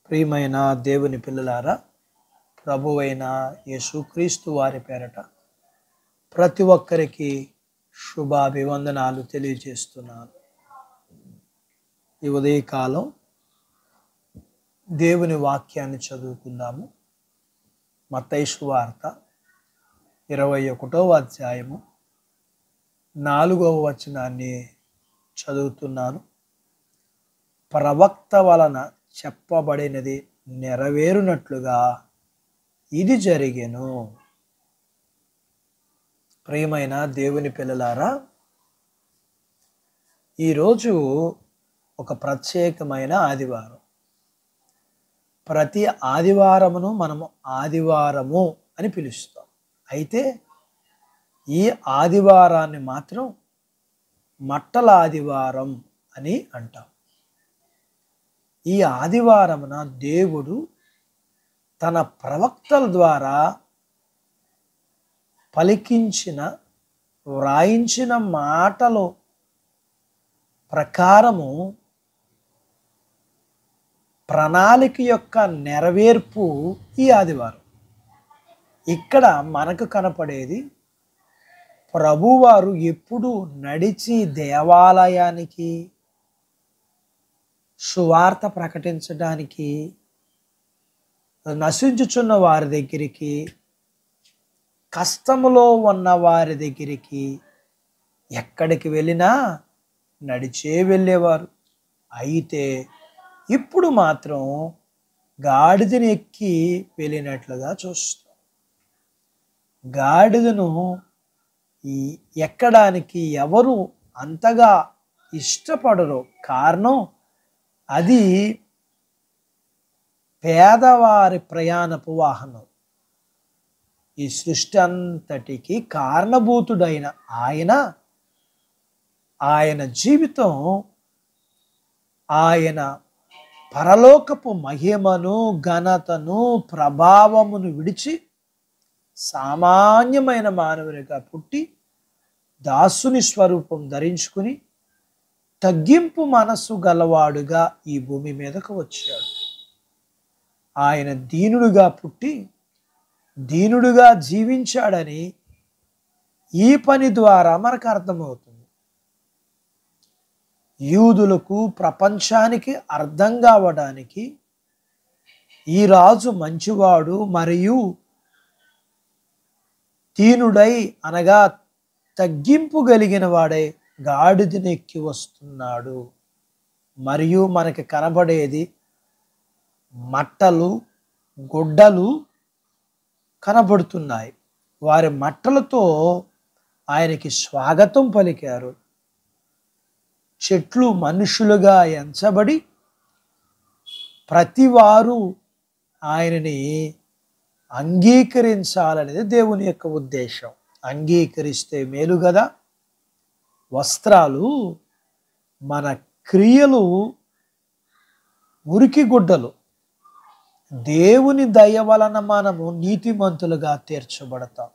ప్రియమైన దేవుని పిల్లలారా, ప్రభువైన యేసుక్రీస్తు వారి పేరట ప్రతి ఒక్కరికి శుభాభివందనాలు తెలియజేస్తున్నాను. ఈ ఉదయకాలం దేవుని వాక్యాన్ని చదువుకుందాము. మత్తయి సువార్త 21వ అధ్యాయము 4వ వచనాన్ని చదువుతున్నాను. ప్రవక్త వలన చెప్పబడినది నెరవేరునట్లుగా ఇది జరిగెను. ప్రియమైన దేవుని పిల్లలారా, ఈరోజు ఒక ప్రత్యేకమైన ఆదివారం. ప్రతి ఆదివారమును మనము ఆదివారము అని పిలుస్తాం. అయితే ఈ ఆదివారాన్ని మాత్రం మట్టల ఆదివారం అని అంటాం. ఈ ఆదివారమున దేవుడు తన ప్రవక్తల ద్వారా పలికించిన, వ్రాయించిన మాటలు ప్రకారము ప్రణాళిక యొక్క నెరవేర్పు ఈ ఆదివారం. ఇక్కడ మనకు కనపడేది ప్రభువారు ఎప్పుడు నడిచి దేవాలయానికి సువార్త ప్రకటించడానికి, నశించుచున్న వారి దగ్గరికి, కష్టములో ఉన్న వారి దగ్గరికి ఎక్కడికి వెళ్ళినా నడిచే వెళ్ళేవారు. అయితే ఇప్పుడు మాత్రం గాడిదను ఎక్కి వెళ్ళినట్లుగా చూస్తాం. గాడిదను ఎక్కడానికి ఎవరు అంతగా ఇష్టపడరు. కారణం, అది పేదవారి ప్రయాణపు వాహనం. ఈ సృష్టి అంతటికి కారణభూతుడైన ఆయన జీవితం, ఆయన పరలోకపు మహిమను, ఘనతను, ప్రభావమును విడిచి సామాన్యమైన మానవునిగా పుట్టి దాసుని స్వరూపం ధరించుకుని తగ్గింపు మనస్సు గలవాడుగా ఈ భూమి మీదకు వచ్చాడు. ఆయన దీనుడుగా పుట్టి దీనుడుగా జీవించాడని ఈ పని ద్వారా మనకు అర్థమవుతుంది. యూదులకు, ప్రపంచానికి అర్థం కావడానికి ఈ రాజు మంచివాడు మరియు దీనుడై, అనగా తగ్గింపు కలిగిన వాడై గాడిదను ఎక్కి వస్తున్నాడు. మరియు మనకి కనబడేది మట్టలు, గుడ్డలు కనబడుతున్నాయి. వారి మట్టలతో ఆయనకి స్వాగతం పలికారు. చెట్లు మనుషులుగా ఎంచబడి ప్రతివారు ఆయనని అంగీకరించాలనేది దేవుని యొక్క ఉద్దేశం. అంగీకరిస్తే మేలు కదా. వస్త్రాలు, మన క్రియలు మురికి గుడ్డలు. దేవుని దయ వలన మనము నీతిమంతులుగా తీర్చబడతాం.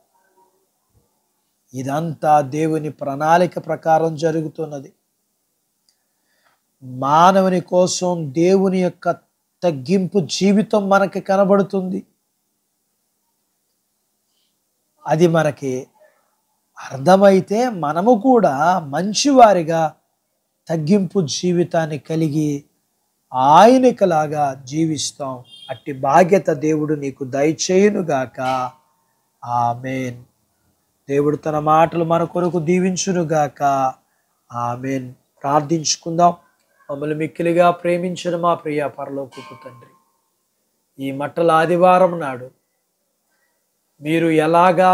ఇదంతా దేవుని ప్రణాళిక ప్రకారం జరుగుతున్నది. మానవుని కోసం దేవుని యొక్క తగ్గింపు జీవితం మనకి కనబడుతుంది. అది మనకి అర్థమైతే మనము కూడా మంచివారిగా తగ్గింపు జీవితాన్ని కలిగి ఆయనకులాగా జీవిస్తాం. అట్టి బాధ్యత దేవుడు నీకు దయచేయునుగాక. ఆమేన్. దేవుడు తన మాటలు మన కొరకు దీవించునుగాక. ఆమేన్. ప్రార్థించుకుందాం. మమ్మల్ని మిక్కిలిగా ప్రేమించిన మా ప్రియ పరలోకపు తండ్రి, ఈ మట్టల ఆదివారం నాడు మీరు ఎలాగా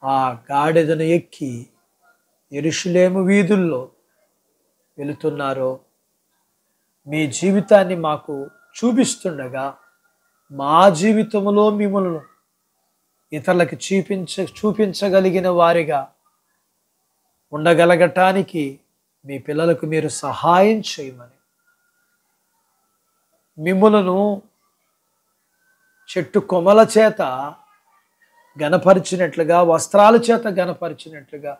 ఆ గాడిదను ఎక్కి యెరూషలేము వీధుల్లో వెళుతున్నారో మీ జీవితాన్ని మాకు చూపిస్తుండగా, మా జీవితంలో మిమ్మల్ని ఇతరులకు చూపించగలిగిన వారిగా ఉండగలగటానికి మీ పిల్లలకు మీరు సహాయం చేయమని, మిమ్మలను చెట్టు కొమ్మల చేత గణపరిచినట్లుగా, వస్త్రాల చేత గణపరిచినట్లుగా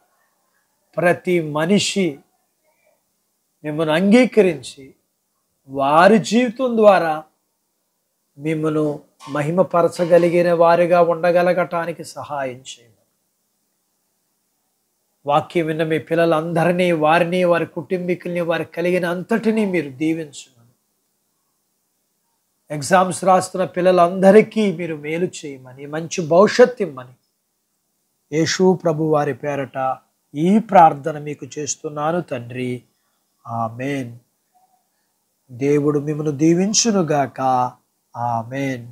ప్రతి మనిషి మిమ్మల్ని అంగీకరించి వారి జీవితం ద్వారా మిమ్మను మహిమపరచగలిగిన వారిగా ఉండగలగటానికి సహాయం చేయమని, వాక్యం విన్న మీ పిల్లలందరినీ, వారిని, వారి కుటుంబీకుల్ని, వారికి కలిగిన అంతటినీ మీరు దీవించమని, ఎగ్జామ్స్ రాస్తున్న పిల్లలందరికీ మీరు మేలు చేయమని, మంచి భవిష్యత్తు ఇమ్మని యేసు ప్రభు వారి పేరట ఈ ప్రార్థన మీకు చేస్తున్నాను తండ్రి. ఆమేన్. దేవుడు మిమ్మను దీవించునుగాక. ఆమేన్.